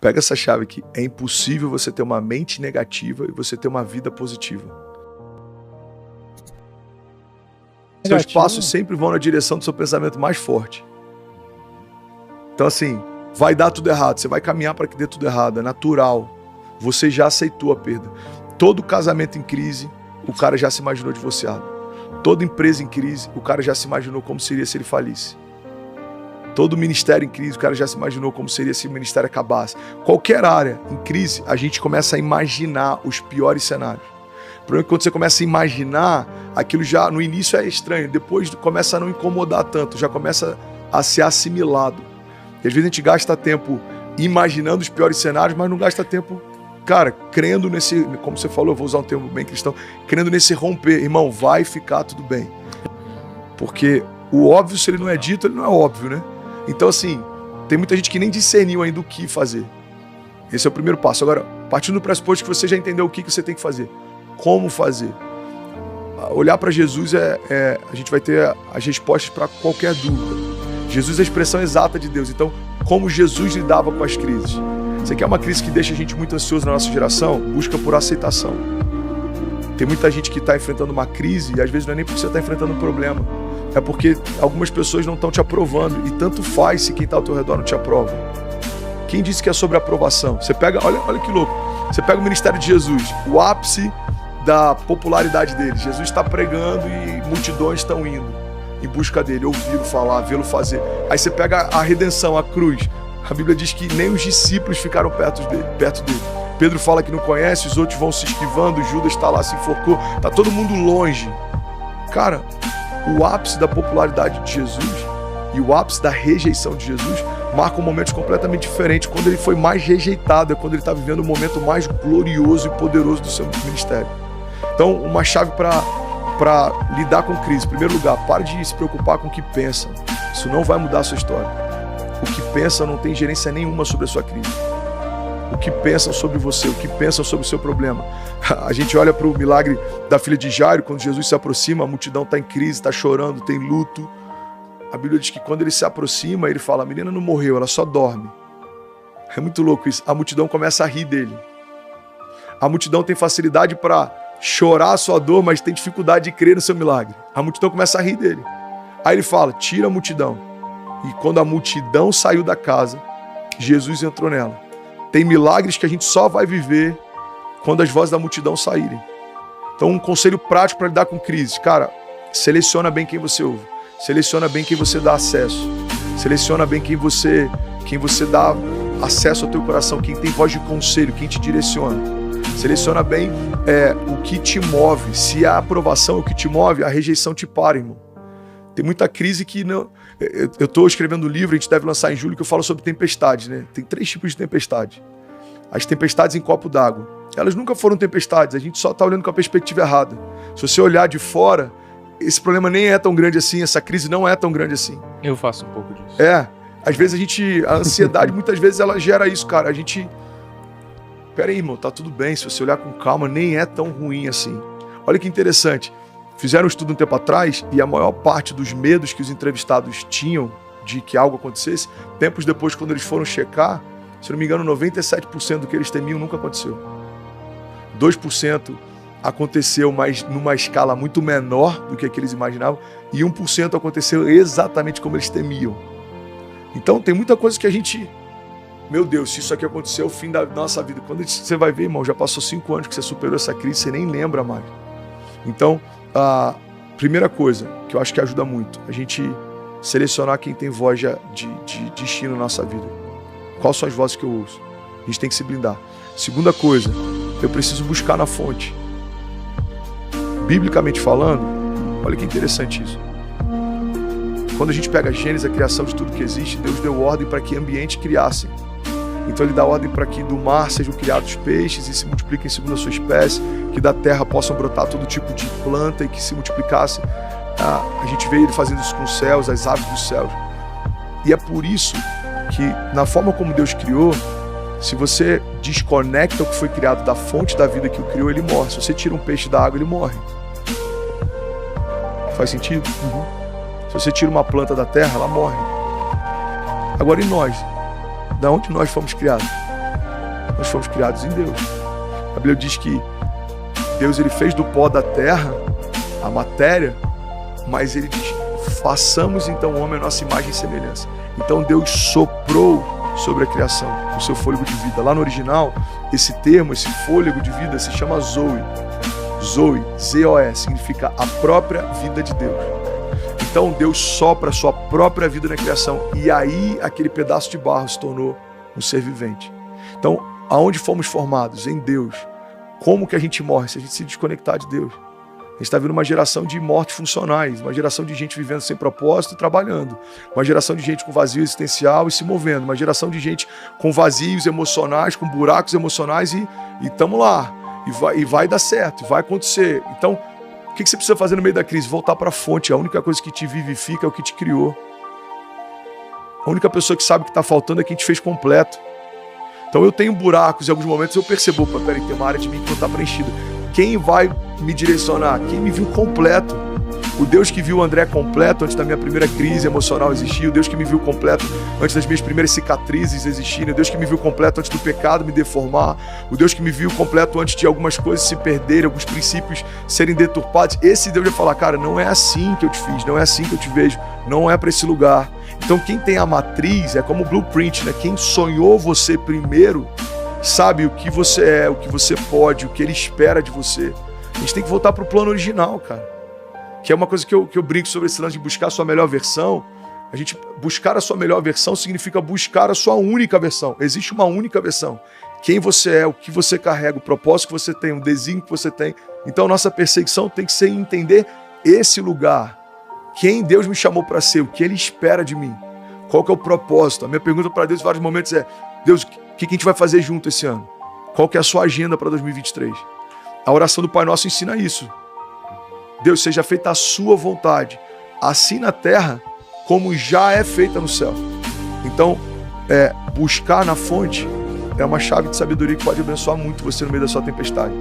Pega essa chave aqui. É impossível você ter uma mente negativa e você ter uma vida positiva. Seus passos sempre vão na direção do seu pensamento mais forte. Então assim, vai dar tudo errado. Você vai caminhar para que dê tudo errado. É natural. Você já aceitou a perda. Todo casamento em crise, o cara já se imaginou divorciado. Toda empresa em crise, o cara já se imaginou como seria se ele falisse. Todo ministério em crise, o cara já se imaginou como seria se o ministério acabasse. Qualquer área em crise, a gente começa a imaginar os piores cenários. O problema é que quando você começa a imaginar, aquilo já no início é estranho, depois começa a não incomodar tanto, já começa a ser assimilado. E às vezes a gente gasta tempo imaginando os piores cenários, mas não gasta tempo, cara, crendo nesse, como você falou, eu vou usar um termo bem cristão, crendo nesse romper. Irmão, vai ficar tudo bem. Porque o óbvio, se ele não é dito, ele não é óbvio, né? Então, assim, tem muita gente que nem discerniu ainda o que fazer. Esse é o primeiro passo. Agora, partindo do pressuposto que você já entendeu o que você tem que fazer. Como fazer? Olhar para Jesus a gente vai ter as respostas para qualquer dúvida. Jesus é a expressão exata de Deus. Então, como Jesus lidava com as crises? Você quer uma crise que deixa a gente muito ansioso na nossa geração? Busca por aceitação. Tem muita gente que está enfrentando uma crise e às vezes não é nem porque você está enfrentando um problema. É porque algumas pessoas não estão te aprovando. E tanto faz se quem está ao teu redor não te aprova. Quem disse que é sobre aprovação? Você pega, olha que louco. Você pega o ministério de Jesus, o ápice da popularidade dele. Jesus está pregando e multidões estão indo em busca dele, ouvi-lo falar, vê-lo fazer. Aí você pega a redenção, a cruz. A Bíblia diz que nem os discípulos ficaram perto dele. Pedro fala que não conhece, os outros vão se esquivando, Judas está lá, se enforcou, está todo mundo longe. Cara, o ápice da popularidade de Jesus e o ápice da rejeição de Jesus marcam momentos completamente diferentes. Quando ele foi mais rejeitado, é quando ele está vivendo o momento mais glorioso e poderoso do seu ministério. Então, uma chave para lidar com crise. Em primeiro lugar, pare de se preocupar com o que pensam. Isso não vai mudar a sua história. O que pensam não tem gerência nenhuma sobre a sua crise. O que pensam sobre você, o que pensam sobre o seu problema. A gente olha para o milagre da filha de Jairo, quando Jesus se aproxima, a multidão está em crise, está chorando, tem luto. A Bíblia diz que quando ele se aproxima, ele fala, a menina não morreu, ela só dorme. É muito louco isso. A multidão começa a rir dele. A multidão tem facilidade para chorar a sua dor, mas tem dificuldade de crer no seu milagre. A multidão começa a rir dele. Aí ele fala, tira a multidão. E quando a multidão saiu da casa, Jesus entrou nela. Tem milagres que a gente só vai viver quando as vozes da multidão saírem. Então, um conselho prático para lidar com crise. Cara, seleciona bem quem você ouve. Seleciona bem quem você dá acesso. Seleciona bem quem você dá acesso ao teu coração. Quem tem voz de conselho, quem te direciona. Seleciona bem o que te move. Se a aprovação é o que te move, a rejeição te para, irmão. Tem muita crise que não... Eu estou escrevendo um livro, a gente deve lançar em julho, que eu falo sobre tempestades, né? Tem 3 tipos de tempestade. As tempestades em copo d'água. Elas nunca foram tempestades, a gente só está olhando com a perspectiva errada. Se você olhar de fora, esse problema nem é tão grande assim, essa crise não é tão grande assim. Eu faço um pouco disso. Às vezes a ansiedade, muitas vezes ela gera isso, cara. A gente... Peraí, irmão, tá tudo bem, se você olhar com calma, nem é tão ruim assim. Olha que interessante. Fizeram um estudo um tempo atrás e a maior parte dos medos que os entrevistados tinham de que algo acontecesse, tempos depois, quando eles foram checar, se não me engano, 97% do que eles temiam nunca aconteceu. 2% aconteceu, mas numa escala muito menor do que eles imaginavam, e 1% aconteceu exatamente como eles temiam. Então tem muita coisa que a gente... Meu Deus, se isso aqui aconteceu, é o fim da nossa vida. Quando você vai ver, irmão, já passou 5 anos que você superou essa crise, você nem lembra mais. Então, a primeira coisa que eu acho que ajuda muito, a gente selecionar quem tem voz de destino na nossa vida. Quais são as vozes que eu ouço? A gente tem que se blindar. Segunda coisa, eu preciso buscar na fonte. Biblicamente falando, olha que interessante isso. Quando a gente pega a Gênesis, a criação de tudo que existe, Deus deu ordem para que ambientes criassem. Então ele dá ordem para que do mar sejam criados peixes e se multipliquem segundo a sua espécie, que da terra possam brotar todo tipo de planta e que se multiplicassem. A gente vê ele fazendo isso com os céus, as aves dos céus. E é por isso que, na forma como Deus criou, se você desconecta o que foi criado da fonte da vida que o criou, ele morre. Se você tira um peixe da água, ele morre. Faz sentido? Uhum. Se você tira uma planta da terra, ela morre. Agora, e nós? Da onde nós fomos criados? Nós fomos criados em Deus. A Bíblia diz que Deus ele fez do pó da terra a matéria, mas ele diz, façamos então o homem a nossa imagem e semelhança. Então Deus soprou sobre a criação o seu fôlego de vida. Lá no original, esse termo, esse fôlego de vida se chama Zoe. Zoe, Z-O-E, significa a própria vida de Deus. Então Deus sopra a sua própria vida na criação e aí aquele pedaço de barro se tornou um ser vivente. Então, aonde fomos formados? Em Deus. Como que a gente morre? Se a gente se desconectar de Deus. A gente está vendo uma geração de mortes funcionais, uma geração de gente vivendo sem propósito e trabalhando, uma geração de gente com vazio existencial e se movendo, uma geração de gente com vazios emocionais, com buracos emocionais e estamos lá. E vai dar certo, vai acontecer. Então, o que você precisa fazer no meio da crise? Voltar para a fonte. A única coisa que te vivifica é o que te criou. A única pessoa que sabe o que está faltando é quem te fez completo. Então eu tenho buracos, em alguns momentos eu percebo, peraí, tem uma área de mim que não está preenchida. Quem vai me direcionar? Quem me viu completo? O Deus que viu o André completo antes da minha primeira crise emocional existir, o Deus que me viu completo antes das minhas primeiras cicatrizes existirem, o Deus que me viu completo antes do pecado me deformar, o Deus que me viu completo antes de algumas coisas se perderem, alguns princípios serem deturpados. Esse Deus vai falar, cara, não é assim que eu te fiz, não é assim que eu te vejo, não é para esse lugar. Então quem tem a matriz é como o blueprint, né? Quem sonhou você primeiro sabe o que você é, o que você pode, o que ele espera de você. A gente tem que voltar para o plano original, cara. Que é uma coisa que eu brinco sobre esse lance de buscar a sua melhor versão. A gente buscar a sua melhor versão significa buscar a sua única versão. Existe uma única versão. Quem você é, o que você carrega, o propósito que você tem, o desígnio que você tem. Então, nossa perseguição tem que ser entender esse lugar. Quem Deus me chamou para ser, o que Ele espera de mim. Qual que é o propósito? A minha pergunta para Deus em vários momentos é, Deus, o que a gente vai fazer junto esse ano? Qual que é a sua agenda para 2023? A oração do Pai Nosso ensina isso. Deus, seja feita a sua vontade, assim na terra, como já é feita no céu. Então, buscar na fonte é uma chave de sabedoria que pode abençoar muito você no meio da sua tempestade.